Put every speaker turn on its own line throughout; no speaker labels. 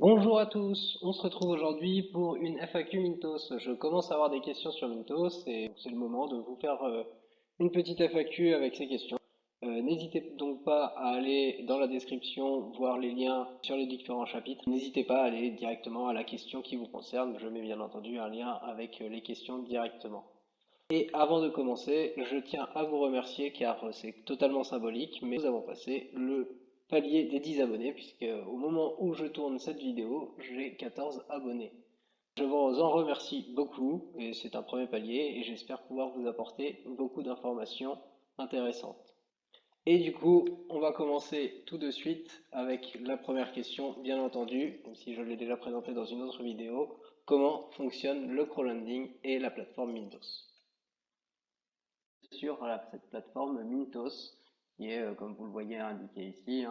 Bonjour à tous, on se retrouve aujourd'hui pour une FAQ Mintos. Je commence à avoir des questions sur Mintos et c'est le moment de vous faire une petite FAQ avec ces questions. N'hésitez donc pas à aller dans la description voir les liens sur les différents chapitres. N'hésitez pas à aller directement à la question qui vous concerne. Je mets bien entendu un lien avec les questions directement. Et avant de commencer, je tiens à vous remercier car c'est totalement symbolique, mais nous avons passé le palier des 10 abonnés puisque au moment où je tourne cette vidéo, j'ai 14 abonnés. Je vous en remercie beaucoup et c'est un premier palier et j'espère pouvoir vous apporter beaucoup d'informations intéressantes. Et du coup, on va commencer tout de suite avec la première question, bien entendu, même si je l'ai déjà présenté dans une autre vidéo, comment fonctionne le crowdlending et la plateforme Mintos sur cette plateforme Mintos, qui est, comme vous le voyez indiqué ici,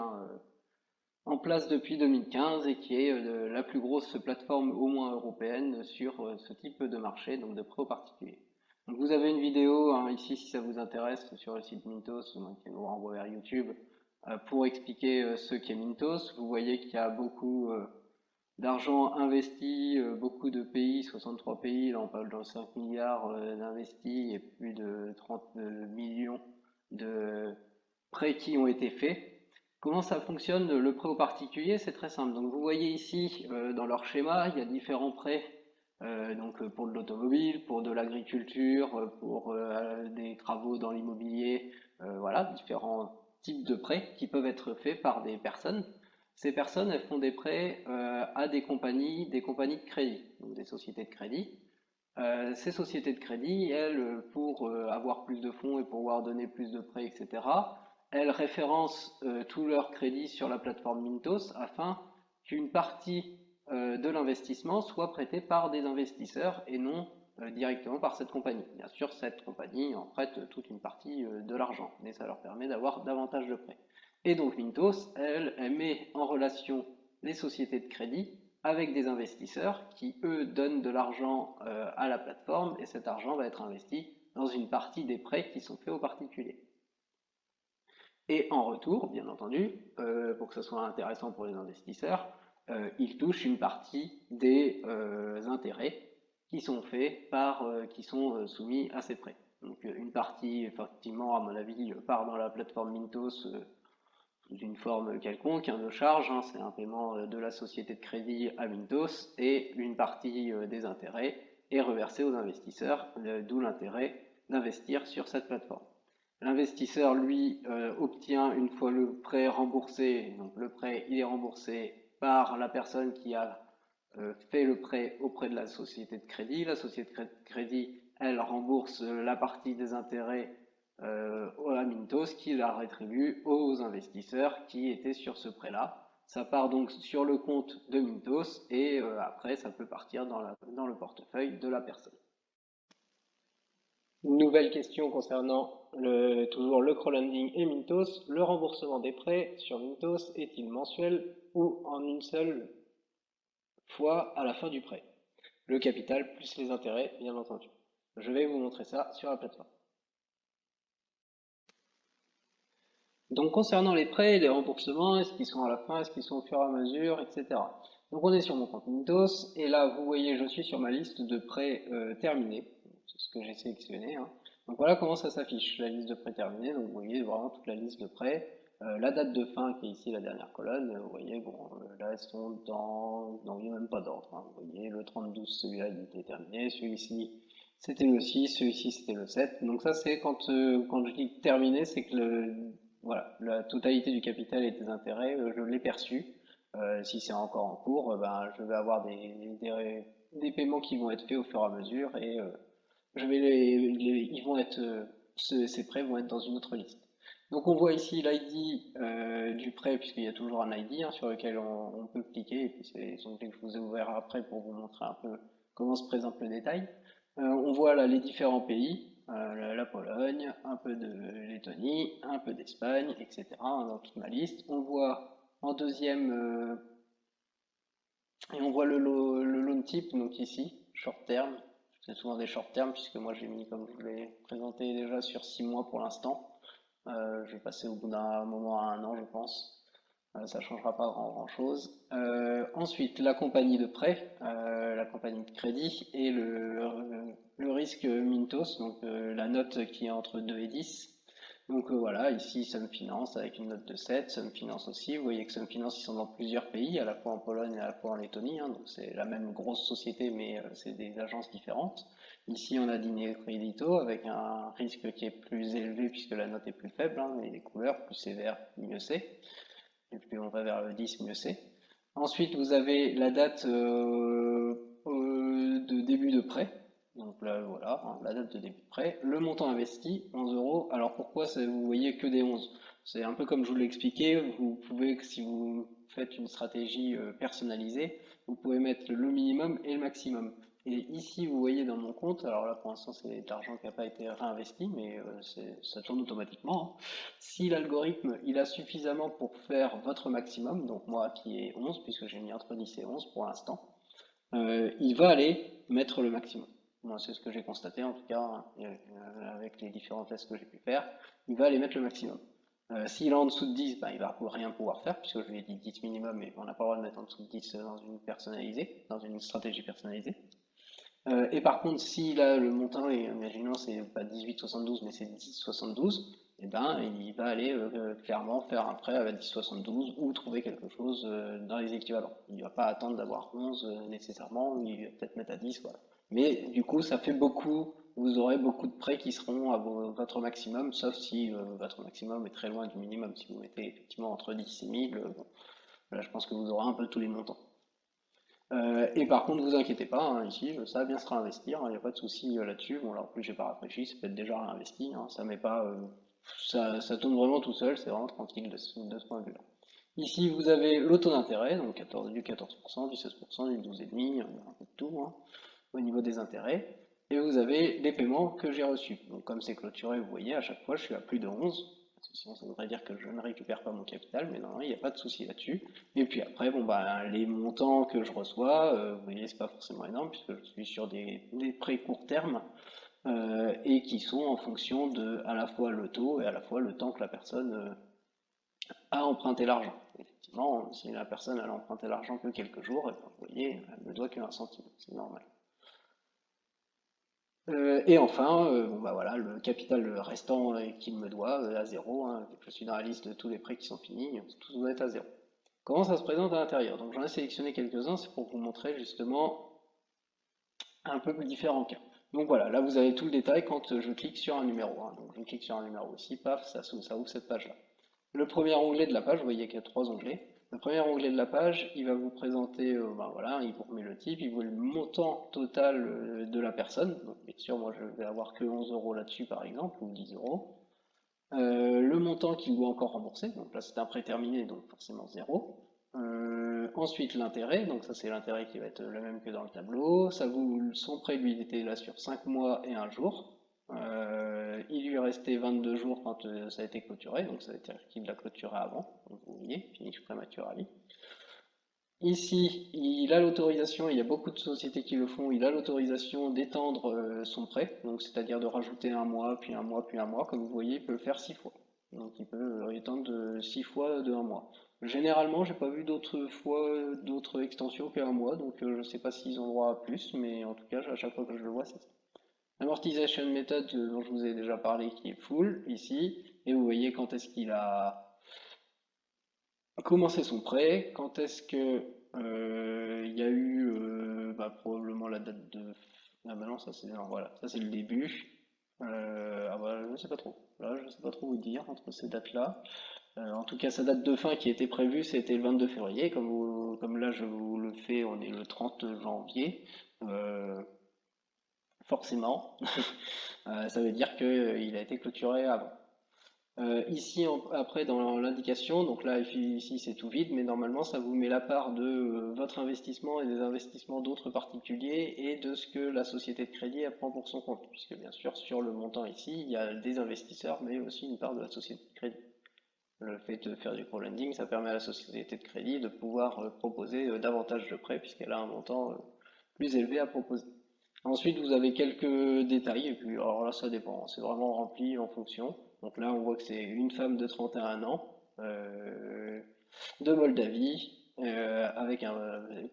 en place depuis 2015 et qui est la plus grosse plateforme au moins européenne sur ce type de marché, donc de prêt aux particuliers. Donc vous avez une vidéo ici si ça vous intéresse sur le site Mintos, donc qui vous renvoie vers YouTube, pour expliquer ce qu'est Mintos. Vous voyez qu'il y a beaucoup d'argent investi, beaucoup de pays, 63 pays, là on parle de 5 milliards d'investis et plus de 30 millions de prêts qui ont été faits. Comment ça fonctionne le prêt au particulier? C'est très simple. Donc vous voyez ici dans leur schéma, il y a différents prêts donc pour de l'automobile, pour de l'agriculture, pour des travaux dans l'immobilier, voilà, différents types de prêts qui peuvent être faits par des personnes. Ces personnes, elles font des prêts à des compagnies de crédit, donc des sociétés de crédit. Ces sociétés de crédit, elles, pour avoir plus de fonds et pouvoir donner plus de prêts, etc., elles référencent tous leurs crédits sur la plateforme Mintos afin qu'une partie de l'investissement soit prêtée par des investisseurs et non directement par cette compagnie. Bien sûr, cette compagnie en prête toute une partie de l'argent, mais ça leur permet d'avoir davantage de prêts. Et donc Mintos, elle met en relation les sociétés de crédit avec des investisseurs qui, eux, donnent de l'argent à la plateforme et cet argent va être investi dans une partie des prêts qui sont faits aux particuliers. Et en retour, bien entendu, pour que ce soit intéressant pour les investisseurs, ils touchent une partie des intérêts qui sont faits qui sont soumis à ces prêts. Donc une partie, effectivement, à mon avis, part dans la plateforme Mintos sous une forme quelconque, de charge, c'est un paiement de la société de crédit à Mintos, et une partie des intérêts est reversée aux investisseurs, d'où l'intérêt d'investir sur cette plateforme. L'investisseur, lui, obtient une fois le prêt remboursé, donc le prêt il est remboursé par la personne qui a fait le prêt auprès de la société de crédit. La société de crédit, elle rembourse la partie des intérêts à Mintos qui la rétribue aux investisseurs qui étaient sur ce prêt-là. Ça part donc sur le compte de Mintos et après ça peut partir dans le portefeuille de la personne. Une nouvelle question concernant toujours le crowdlending et Mintos. Le remboursement des prêts sur Mintos est-il mensuel ou en une seule fois à la fin du prêt? Le capital plus les intérêts, bien entendu. Je vais vous montrer ça sur la plateforme. Donc concernant les prêts et les remboursements, est-ce qu'ils sont à la fin, est-ce qu'ils sont au fur et à mesure, etc. Donc on est sur mon compte Mintos et là vous voyez je suis sur ma liste de prêts terminés, c'est ce que j'ai sélectionné. Donc voilà comment ça s'affiche, la liste de prêts terminés, donc vous voyez vraiment toute la liste de prêts. La date de fin qui est ici la dernière colonne, vous voyez, bon, là elles sont non, il n'y a même pas d'ordre, vous voyez, le 30-12 celui-là il était terminé, celui-ci c'était le 6, celui-ci c'était le 7. Donc ça c'est quand je dis terminé, c'est que voilà, la totalité du capital et des intérêts, je l'ai perçu. Si c'est encore en cours, ben, je vais avoir des paiements qui vont être faits au fur et à mesure et je vais ils vont être, ces prêts vont être dans une autre liste. Donc on voit ici l'ID du prêt puisqu'il y a toujours un ID sur lequel on peut cliquer et puis c'est l'onglet que je vous ai ouvert après pour vous montrer un peu comment se présente le détail. On voit là les différents pays, la Pologne, un peu de Lettonie, un peu d'Espagne, etc. Dans toute ma liste. On voit en deuxième, et on voit le loan type, donc ici, short term. C'est souvent des short term puisque moi j'ai mis, comme je vous l'ai présenté déjà, sur 6 mois pour l'instant. Je vais passer au bout d'un moment à un an, je pense. Ça changera pas grand-chose. Ensuite, la compagnie de prêt, la compagnie de crédit et le risque Mintos, donc la note qui est entre 2 et 10. Donc voilà, ici Sum Finance avec une note de 7, Sum Finance aussi. Vous voyez que Sum Finance, ils sont dans plusieurs pays, à la fois en Pologne et à la fois en Lettonie, hein, donc c'est la même grosse société, mais c'est des agences différentes. Ici, on a Dine Credito avec un risque qui est plus élevé puisque la note est plus faible, hein, et les couleurs plus sévères, mieux c'est. Et plus on va vers le 10, mieux c'est. Ensuite, vous avez la date de début de prêt. Donc là, voilà, hein, la date de début de prêt. Le montant investi, 11 euros. Alors pourquoi vous voyez que des 11? C'est un peu comme je vous l'ai expliqué. Vous pouvez, si vous faites une stratégie personnalisée, vous pouvez mettre le minimum et le maximum. Et ici, vous voyez dans mon compte, alors là pour l'instant c'est de l'argent qui n'a pas été réinvesti, mais ça tourne automatiquement, hein. Si l'algorithme il a suffisamment pour faire votre maximum, donc moi qui est 11, puisque j'ai mis entre 10 et 11 pour l'instant, il va aller mettre le maximum. Moi, c'est ce que j'ai constaté en tout cas, hein, avec les différents tests que j'ai pu faire. Il va aller mettre le maximum. S'il est en dessous de 10, ben, il va rien pouvoir faire, puisque je lui ai dit 10 minimum, et on n'a pas le droit de mettre en dessous de 10 dans une personnalisée, dans une stratégie personnalisée. Et par contre, si là le montant est, imaginons, c'est pas 18,72 mais c'est 10,72, et ben il va aller clairement faire un prêt à 10,72 ou trouver quelque chose dans les équivalents. Il va pas attendre d'avoir 11 nécessairement, il va peut-être mettre à 10, voilà. Mais du coup, ça fait beaucoup, vous aurez beaucoup de prêts qui seront à votre maximum, sauf si votre maximum est très loin du minimum. Si vous mettez effectivement entre 10 et 1000, bon, là je pense que vous aurez un peu tous les montants. Et par contre, vous inquiétez pas, hein, ici, ça va bien se réinvestir, il n'y a pas de souci là-dessus. Bon, là en plus, j'ai pas réfléchi, c'est peut-être déjà réinvesti, hein, ça met pas, ça tourne vraiment tout seul, c'est vraiment tranquille de ce point de vue-là. Ici, vous avez le taux d'intérêt, donc 14, du 14%, du 16%, du 12,5%, il y a un peu de tout, hein, au niveau des intérêts. Et vous avez les paiements que j'ai reçus. Donc comme c'est clôturé, vous voyez, à chaque fois, je suis à plus de 11. Sinon, ça voudrait dire que je ne récupère pas mon capital, mais non, il n'y a pas de souci là-dessus. Et puis après, bon, bah, les montants que je reçois, vous voyez, c'est pas forcément énorme, puisque je suis sur des prêts court terme, et qui sont en fonction de à la fois le taux et à la fois le temps que la personne a emprunté l'argent. Effectivement, si la personne elle a emprunté l'argent que quelques jours, et ben, vous voyez, elle ne doit qu'un centime, c'est normal. Et enfin, bon bah voilà, le capital restant qu'il me doit à zéro, hein, vu que je suis dans la liste de tous les prêts qui sont finis, tout doit être à zéro. Comment ça se présente à l'intérieur? Donc j'en ai sélectionné quelques-uns, c'est pour vous montrer justement un peu plus différents cas. Donc voilà, là vous avez tout le détail quand je clique sur un numéro, hein. Donc je clique sur un numéro ici, paf, ça ouvre cette page-là. Le premier onglet de la page, vous voyez qu'il y a trois onglets. Le premier onglet de la page, il va vous présenter, ben voilà, il vous remet le type, il vous met le montant total de la personne. Donc, bien sûr, moi je vais avoir que 11 euros là-dessus par exemple, ou 10 euros. Le montant qu'il doit encore rembourser, donc là c'est un prêt terminé, donc forcément zéro. Ensuite l'intérêt, donc ça c'est l'intérêt qui va être le même que dans le tableau. Son prêt lui était là sur 5 mois et un jour. Il lui restait 22 jours quand ça a été clôturé, donc ça veut dire qu'il l'a clôturé avant, donc vous voyez, finish prématuré à vie. Ici, il a l'autorisation, il y a beaucoup de sociétés qui le font, il a l'autorisation d'étendre son prêt, donc c'est-à-dire de rajouter un mois, puis un mois, puis un mois, comme vous voyez, il peut le faire 6 fois. Donc il peut étendre de 6 fois de un mois. Généralement, j'ai pas vu d'autres fois d'autres extensions qu'un mois, donc je sais pas s'ils ont droit à plus, mais en tout cas, à chaque fois que je le vois, c'est ça. Amortization method dont je vous ai déjà parlé qui est full ici, et vous voyez quand est-ce qu'il a commencé son prêt, quand est-ce que il y a eu bah, probablement la date de ah bah non ça c'est non, voilà ça c'est le début. Ah bah je sais pas trop, là je sais pas trop vous dire entre ces dates-là. En tout cas sa date de fin qui était prévue c'était le 22 février comme là je vous le fais on est le 30 janvier. Euh, Forcément ça veut dire qu'il a été clôturé avant. Ici, après, dans l'indication, donc là, ici, c'est tout vide, mais normalement, ça vous met la part de votre investissement et des investissements d'autres particuliers et de ce que la société de crédit elle prend pour son compte. Puisque, bien sûr, sur le montant ici, il y a des investisseurs, mais aussi une part de la société de crédit. Le fait de faire du co-lending, ça permet à la société de crédit de pouvoir proposer davantage de prêts, puisqu'elle a un montant plus élevé à proposer. Ensuite, vous avez quelques détails, et puis alors là, ça dépend, c'est vraiment rempli en fonction. Donc là, on voit que c'est une femme de 31 ans. Euh, de Moldavie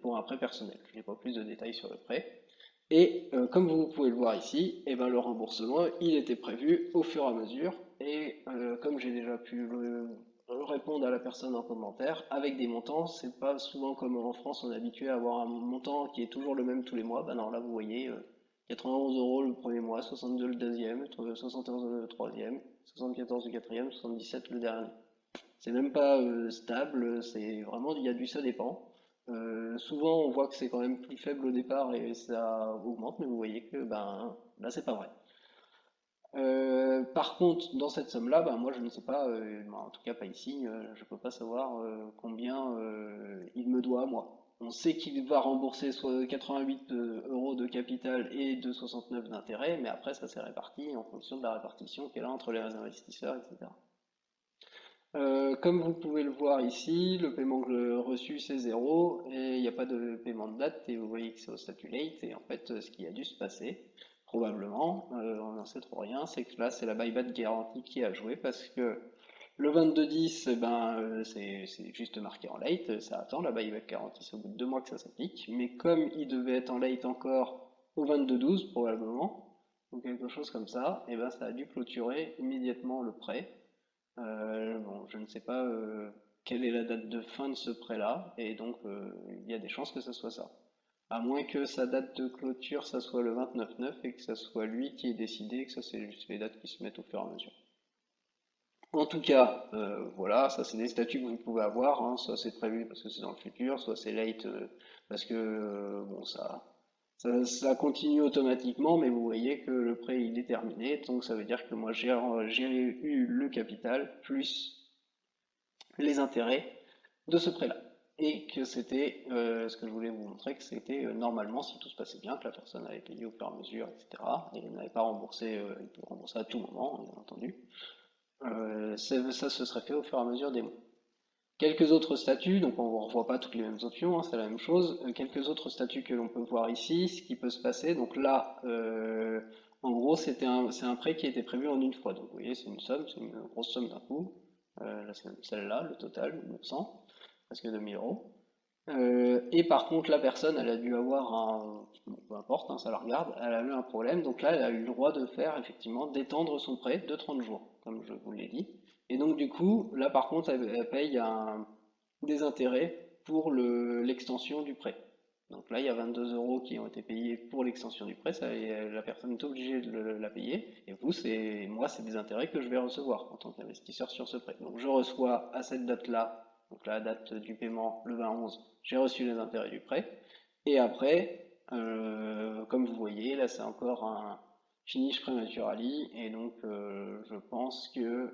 pour un prêt personnel. Je n'ai pas plus de détails sur le prêt. Et comme vous pouvez le voir ici, eh ben, le remboursement, il était prévu au fur et à mesure. Et comme j'ai déjà pu répondre à la personne en commentaire, avec des montants, c'est pas souvent comme en France, on est habitué à avoir un montant qui est toujours le même tous les mois. Ben non, là vous voyez, 91 euros le premier mois, 62 le deuxième, 71 le troisième, 74 le quatrième, 77 le dernier. C'est même pas stable, c'est vraiment, il y a du ça dépend. Souvent, on voit que c'est quand même plus faible au départ et ça augmente, mais vous voyez que ben là, c'est pas vrai. Par contre, dans cette somme-là, ben, moi, je ne sais pas, ben, en tout cas pas ici, je peux pas savoir combien il me doit à moi. On sait qu'il va rembourser soit 88 euros de capital et 2,69 d'intérêt, mais après, ça s'est réparti en fonction de la répartition qu'elle a entre les investisseurs, etc. Comme vous pouvez le voir ici, le paiement reçu c'est zéro et il n'y a pas de paiement de date et vous voyez que c'est au statut late et en fait ce qui a dû se passer, probablement, on n'en sait trop rien, c'est que là c'est la buyback garantie qui a joué parce que le 22-10, eh ben, c'est juste marqué en late, ça attend la buyback garantie, c'est au bout de 2 mois que ça s'applique, mais comme il devait être en late encore au 22-12 probablement, ou quelque chose comme ça, et ben ça a dû clôturer immédiatement le prêt. Bon, je ne sais pas quelle est la date de fin de ce prêt-là, et donc il y a des chances que ce soit ça. À moins que sa date de clôture, ça soit le 29-9 et que ça soit lui qui ait décidé, et que ça c'est juste les dates qui se mettent au fur et à mesure. En tout cas, voilà, ça c'est des statuts que vous pouvez avoir, hein, soit c'est prévu parce que c'est dans le futur, soit c'est late parce que bon ça continue automatiquement, mais vous voyez que le prêt il est terminé, donc ça veut dire que moi j'ai eu le capital plus les intérêts de ce prêt-là. Et que c'était ce que je voulais vous montrer, que c'était normalement, si tout se passait bien, que la personne avait payé au fur et à mesure, etc. Et n'avait pas remboursé, il peut rembourser à tout moment, bien entendu. Ça se serait fait au fur et à mesure des mois. Quelques autres statuts, donc on ne revoit pas toutes les mêmes options, hein, c'est la même chose. Quelques autres statuts que l'on peut voir ici, ce qui peut se passer. Donc là, en gros, c'est un prêt qui a été prévu en une fois. Donc vous voyez, c'est une somme, c'est une grosse somme d'un coup. Là, c'est celle-là, le total, 900, presque 2000 euros. Et par contre, la personne, elle a dû avoir un, bon, peu importe, hein, ça la regarde, elle a eu un problème. Donc là, elle a eu le droit de faire, effectivement, d'étendre son prêt de 30 jours, comme je vous l'ai dit. Et donc, du coup, là, par contre, elle paye des intérêts pour l'extension du prêt. Donc là, il y a 22 euros qui ont été payés pour l'extension du prêt, la personne est obligée de la payer. Et moi, c'est des intérêts que je vais recevoir en tant qu'investisseur sur ce prêt. Donc je reçois à cette date-là, donc la date du paiement, le 20-11, j'ai reçu les intérêts du prêt. Et après, comme vous voyez, là c'est encore un finish prematurally. Et donc je pense que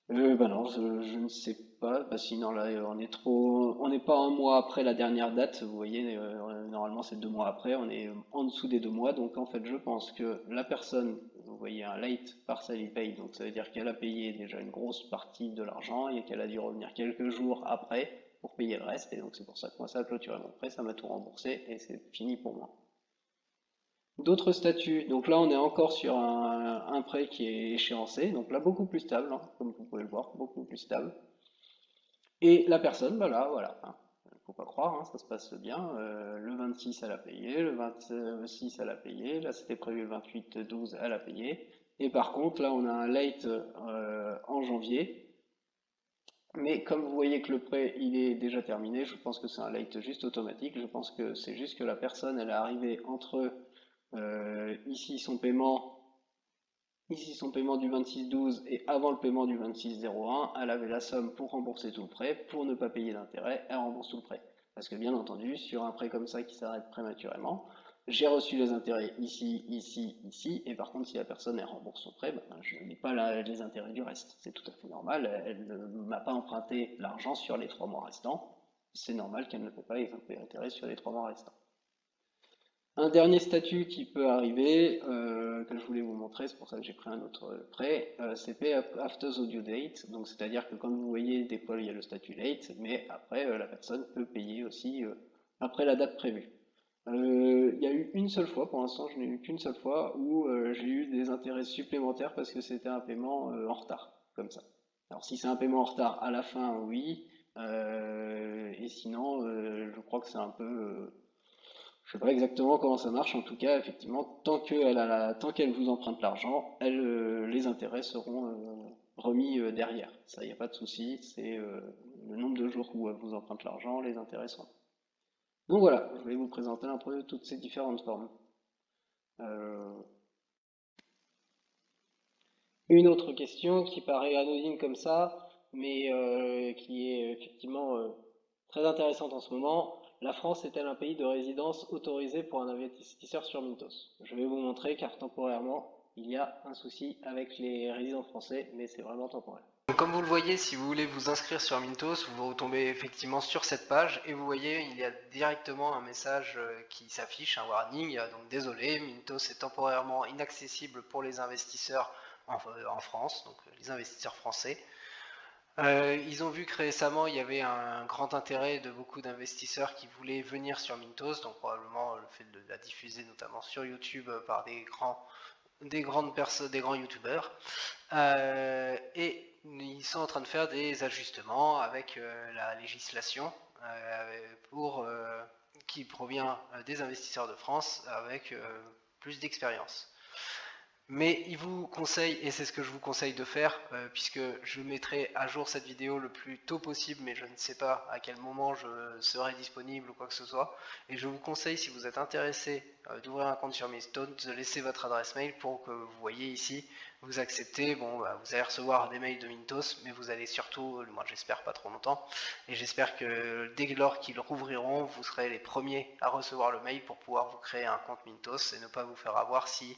bah non, je ne sais pas. Bah sinon là on n'est pas un mois après la dernière date. Vous voyez, normalement c'est 2 mois après. On est en dessous des 2 mois. Donc en fait, je pense que la personne, vous voyez un late partially paid, donc ça veut dire qu'elle a payé déjà une grosse partie de l'argent et qu'elle a dû revenir quelques jours après pour payer le reste. Et donc c'est pour ça que moi ça a clôturé mon prêt, ça m'a tout remboursé et c'est fini pour moi. D'autres statuts, donc là on est encore sur un prêt qui est échéancé, donc là beaucoup plus stable, hein, comme vous pouvez le voir, beaucoup plus stable. Et la personne, bah là, voilà, hein, faut pas croire, hein, ça se passe bien. Le 26 elle a payé, le 26 elle a payé, là c'était prévu le 28-12 elle a payé. Et par contre là on a un late en janvier, mais comme vous voyez que le prêt il est déjà terminé, je pense que c'est un late juste automatique, je pense que c'est juste que la personne elle est arrivée entre ici son paiement du 26-12 et avant le paiement du 26-01, elle avait la somme pour rembourser tout le prêt, pour ne pas payer d'intérêt, elle rembourse tout le prêt. Parce que bien entendu, sur un prêt comme ça qui s'arrête prématurément, j'ai reçu les intérêts ici, ici, ici, et par contre si la personne elle rembourse son prêt, ben, je n'ai pas les intérêts du reste. C'est tout à fait normal, elle ne m'a pas emprunté l'argent sur les 3 mois restants, c'est normal qu'elle ne paie pas les intérêts sur les 3 mois restants. Un dernier statut qui peut arriver, que je voulais vous montrer, c'est pour ça que j'ai pris un autre prêt, c'est Pay After the Due Date. Donc c'est-à-dire que comme vous voyez, des fois il y a le statut late, mais après la personne peut payer aussi après la date prévue. Il y a eu une seule fois, pour l'instant je n'ai eu qu'une seule fois, où j'ai eu des intérêts supplémentaires parce que c'était un paiement en retard, comme ça. Alors si c'est un paiement en retard à la fin, oui. Et sinon, je crois que c'est un peu, je sais pas exactement comment ça marche. En tout cas, effectivement, tant qu'elle vous emprunte l'argent, les intérêts seront remis derrière. Ça, il n'y a pas de souci. C'est le nombre de jours où elle vous emprunte l'argent, les intérêts sont. Donc voilà, je voulais vous présenter un peu toutes ces différentes formes. Euh, Une autre question qui paraît anodine comme ça, mais qui est effectivement très intéressante en ce moment. La France est-elle un pays de résidence autorisé pour un investisseur sur Mintos? Je vais vous montrer car temporairement, il y a un souci avec les résidents français, mais c'est vraiment temporaire.
Donc, comme vous le voyez, si vous voulez vous inscrire sur Mintos, vous retombez effectivement sur cette page et vous voyez, il y a directement un message qui s'affiche, un warning. Donc désolé, Mintos est temporairement inaccessible pour les investisseurs en France, donc les investisseurs français. Ils ont vu que récemment il y avait un grand intérêt de beaucoup d'investisseurs qui voulaient venir sur Mintos, donc probablement le fait de la diffuser notamment sur YouTube par des grands youtubeurs. Et ils sont en train de faire des ajustements avec la législation qui provient des investisseurs de France avec plus d'expérience. Mais il vous conseille, et c'est ce que je vous conseille de faire, puisque je mettrai à jour cette vidéo le plus tôt possible, mais je ne sais pas à quel moment je serai disponible ou quoi que ce soit. Et je vous conseille, si vous êtes intéressé d'ouvrir un compte sur Milestone, de laisser votre adresse mail pour que vous voyez ici, vous acceptez. Bon, vous allez recevoir des mails de Mintos, mais vous allez surtout, moi j'espère pas trop longtemps, et j'espère que dès lors qu'ils rouvriront, vous serez les premiers à recevoir le mail pour pouvoir vous créer un compte Mintos et ne pas vous faire avoir si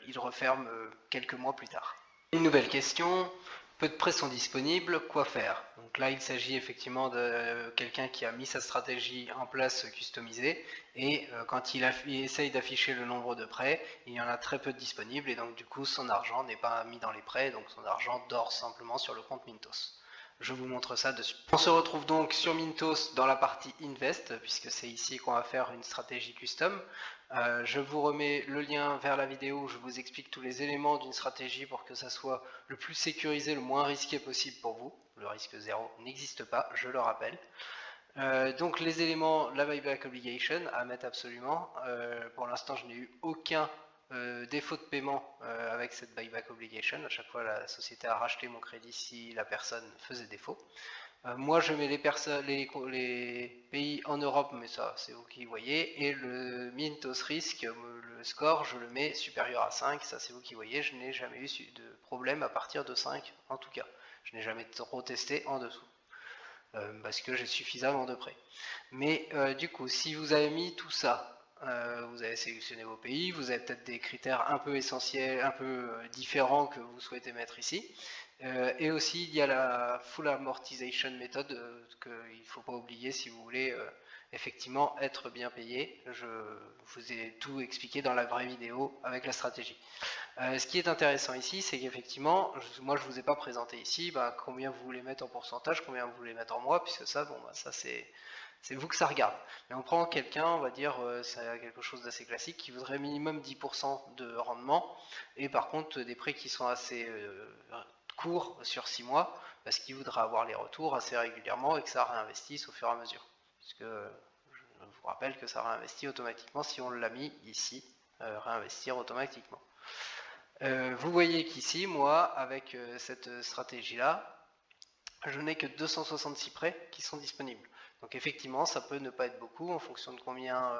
il referme quelques mois plus tard. Une nouvelle question, peu de prêts sont disponibles, quoi faire? Donc là il s'agit effectivement de quelqu'un qui a mis sa stratégie en place customisée et quand il essaye d'afficher le nombre de prêts, il y en a très peu de disponibles et donc du coup son argent n'est pas mis dans les prêts, donc son argent dort simplement sur le compte Mintos. Je vous montre ça dessus. On se retrouve donc sur Mintos dans la partie Invest, puisque c'est ici qu'on va faire une stratégie custom. Je vous remets le lien vers la vidéo où je vous explique tous les éléments d'une stratégie pour que ça soit le plus sécurisé, le moins risqué possible pour vous. Le risque zéro n'existe pas, je le rappelle. Donc les éléments, la buyback obligation à mettre absolument. Pour l'instant, je n'ai eu aucun défaut de paiement avec cette buyback obligation. À chaque fois, la société a racheté mon crédit si la personne faisait défaut. Moi, je mets les pays en Europe, mais ça, c'est vous qui voyez. Et le Mintos Risk, le score, je le mets supérieur à 5. Ça, c'est vous qui voyez. Je n'ai jamais eu de problème à partir de 5, en tout cas. Je n'ai jamais trop testé en dessous. Parce que j'ai suffisamment de prêts. Mais du coup, si vous avez mis tout ça, vous avez sélectionné vos pays, vous avez peut-être des critères un peu essentiels, un peu différents que vous souhaitez mettre ici. Et aussi, il y a la Full Amortization Method qu'il ne faut pas oublier si vous voulez effectivement être bien payé. Je vous ai tout expliqué dans la vraie vidéo avec la stratégie. Ce qui est intéressant ici, c'est qu'effectivement, moi je ne vous ai pas présenté ici combien vous voulez mettre en pourcentage, combien vous voulez mettre en mois, puisque ça, ça c'est vous que ça regarde. Mais on prend quelqu'un, on va dire, c'est quelque chose d'assez classique, qui voudrait minimum 10% de rendement, et par contre des prêts qui sont assez courts sur 6 mois, parce qu'il voudra avoir les retours assez régulièrement et que ça réinvestisse au fur et à mesure. Puisque je vous rappelle que ça réinvestit automatiquement si on l'a mis ici, réinvestir automatiquement. Vous voyez qu'ici, moi, avec cette stratégie-là, je n'ai que 266 prêts qui sont disponibles. Donc effectivement, ça peut ne pas être beaucoup en fonction de combien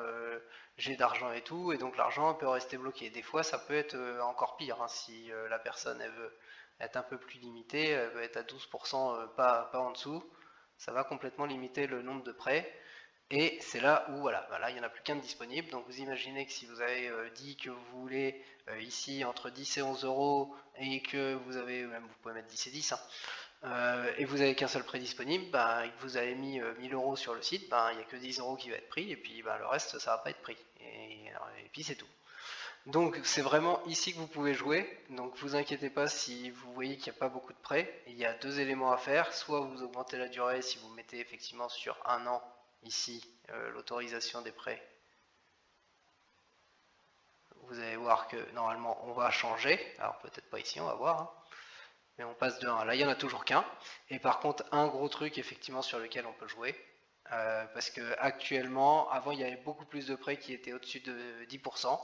j'ai d'argent et tout, et donc l'argent peut rester bloqué. Des fois, ça peut être encore pire, hein, si la personne elle veut être un peu plus limitée, elle veut être à 12%, pas en dessous, ça va complètement limiter le nombre de prêts. Et c'est là où, voilà, il n'y en a plus qu'un de disponible. Donc vous imaginez que si vous avez dit que vous voulez ici entre 10 et 11 euros et que vous avez, même vous pouvez mettre 10 et 10, hein, et vous avez qu'un seul prêt disponible, et que vous avez mis 1000 euros sur le site, il n'y a que 10 euros qui va être pris et puis le reste ça va pas être pris. Et puis c'est tout. Donc c'est vraiment ici que vous pouvez jouer, donc vous inquiétez pas si vous voyez qu'il n'y a pas beaucoup de prêts, il y a deux éléments à faire, soit vous augmentez la durée si vous mettez effectivement sur un an ici l'autorisation des prêts. Vous allez voir que normalement on va changer, alors peut-être pas ici, on va voir, hein. mais on passe de 1. Là, il n'y en a toujours qu'un. Et par contre, un gros truc effectivement sur lequel on peut jouer, parce que actuellement, avant il y avait beaucoup plus de prêts qui étaient au-dessus de 10%,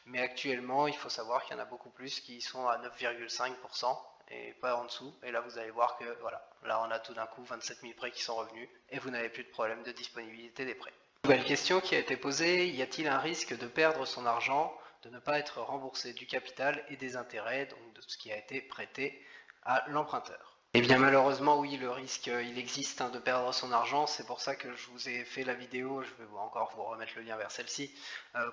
mais actuellement il faut savoir qu'il y en a beaucoup plus qui sont à 9,5% et pas en dessous. Et là vous allez voir que voilà, là on a tout d'un coup 27 000 prêts qui sont revenus et vous n'avez plus de problème de disponibilité des prêts. Nouvelle question qui a été posée, y a-t-il un risque de perdre son argent, de ne pas être remboursé du capital et des intérêts, donc de ce qui a été prêté à l'emprunteur? Eh bien malheureusement oui, le risque il existe de perdre son argent, c'est pour ça que je vous ai fait la vidéo, je vais encore vous remettre le lien vers celle-ci,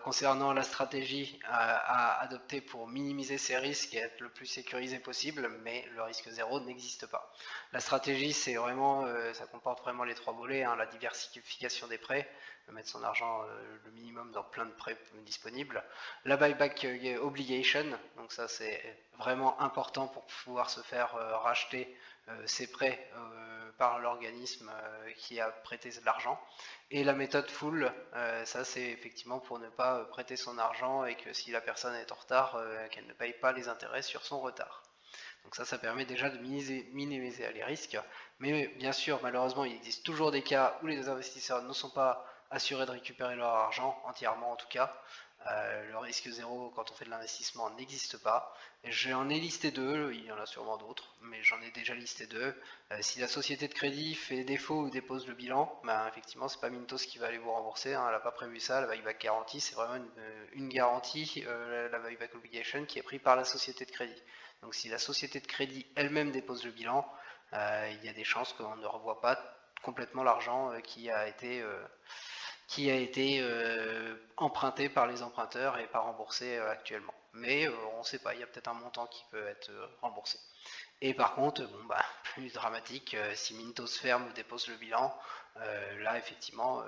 concernant la stratégie à adopter pour minimiser ces risques et être le plus sécurisé possible, mais le risque zéro n'existe pas. La stratégie c'est vraiment, ça comporte vraiment les 3 volets, la diversification des prêts, mettre son argent le minimum dans plein de prêts disponibles, la buyback obligation, donc ça c'est vraiment important pour pouvoir se faire racheter ces prêts par l'organisme qui a prêté de l'argent, et la méthode full, ça c'est effectivement pour ne pas prêter son argent et que si la personne est en retard, qu'elle ne paye pas les intérêts sur son retard. Donc ça permet déjà de minimiser les risques, mais bien sûr malheureusement il existe toujours des cas où les investisseurs ne sont pas assurés de récupérer leur argent entièrement en tout cas. Le risque zéro quand on fait de l'investissement n'existe pas. J'en ai listé 2, il y en a sûrement d'autres, mais j'en ai déjà listé 2. Si la société de crédit fait défaut ou dépose le bilan, effectivement c'est pas Mintos qui va aller vous rembourser, elle n'a pas prévu ça, la buyback garantie c'est vraiment une garantie, la buyback obligation qui est prise par la société de crédit. Donc si la société de crédit elle-même dépose le bilan, il y a des chances qu'on ne revoie pas complètement l'argent qui a été emprunté par les emprunteurs et pas remboursé actuellement. Mais on ne sait pas, il y a peut-être un montant qui peut être remboursé. Et par contre, plus dramatique, si Mintos ferme ou dépose le bilan, là effectivement,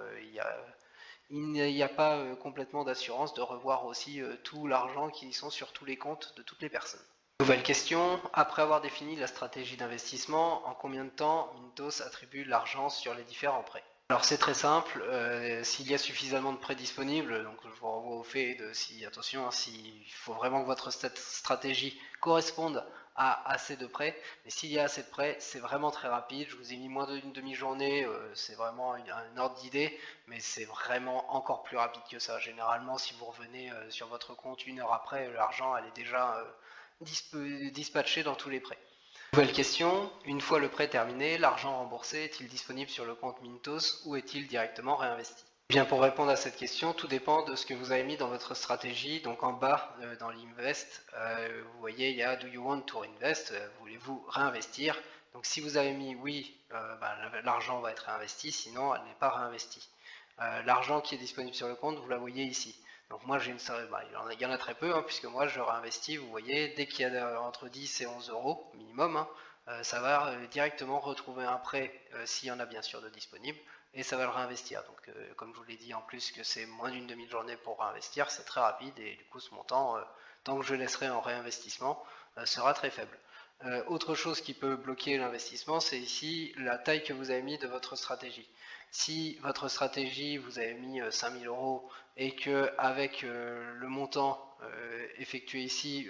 il n'y a pas complètement d'assurance de revoir aussi tout l'argent qui sont sur tous les comptes de toutes les personnes. Nouvelle question, après avoir défini la stratégie d'investissement, en combien de temps Mintos attribue l'argent sur les différents prêts? Alors c'est très simple, s'il y a suffisamment de prêts disponibles, donc je vous renvoie au fait de si, attention, s'il faut vraiment que votre stratégie corresponde à assez de prêts, mais s'il y a assez de prêts, c'est vraiment très rapide, je vous ai mis moins d'une demi-journée, c'est vraiment un ordre d'idée, mais c'est vraiment encore plus rapide que ça. Généralement, si vous revenez sur votre compte 1 heure après, l'argent elle est déjà dispatché dans tous les prêts. Nouvelle question, une fois le prêt terminé, l'argent remboursé est-il disponible sur le compte Mintos ou est-il directement réinvesti? Bien, pour répondre à cette question, tout dépend de ce que vous avez mis dans votre stratégie. Donc en bas, dans l'invest, vous voyez, il y a Do you want to invest? Voulez-vous réinvestir? Donc si vous avez mis oui, l'argent va être réinvesti, sinon elle n'est pas réinvestie. L'argent qui est disponible sur le compte, vous la voyez ici. Donc moi j'ai il y en a très peu, puisque moi je réinvestis, vous voyez, dès qu'il y a entre 10 et 11 euros minimum, ça va directement retrouver un prêt, s'il y en a bien sûr de disponible, et ça va le réinvestir. Donc comme je vous l'ai dit en plus que c'est moins d'une demi-journée pour réinvestir, c'est très rapide, et du coup ce montant, tant que je laisserai en réinvestissement, sera très faible. Autre chose qui peut bloquer l'investissement, c'est ici la taille que vous avez mis de votre stratégie. Si votre stratégie, vous avez mis 5000 euros et que avec le montant effectué ici,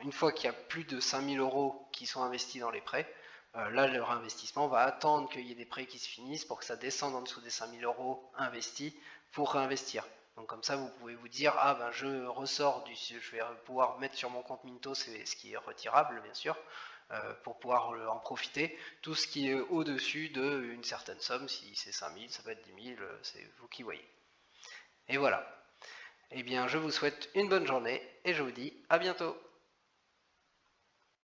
une fois qu'il y a plus de 5000 euros qui sont investis dans les prêts, là le réinvestissement va attendre qu'il y ait des prêts qui se finissent pour que ça descende en dessous des 5000 euros investis pour réinvestir. Donc comme ça vous pouvez vous dire, je ressors je vais pouvoir mettre sur mon compte Mintos ce qui est retirable bien sûr, pour pouvoir en profiter. Tout ce qui est au-dessus d'une certaine somme, si c'est 5000, ça peut être 10 000, c'est vous qui voyez. Et voilà. Eh bien, je vous souhaite une bonne journée et je vous dis à bientôt.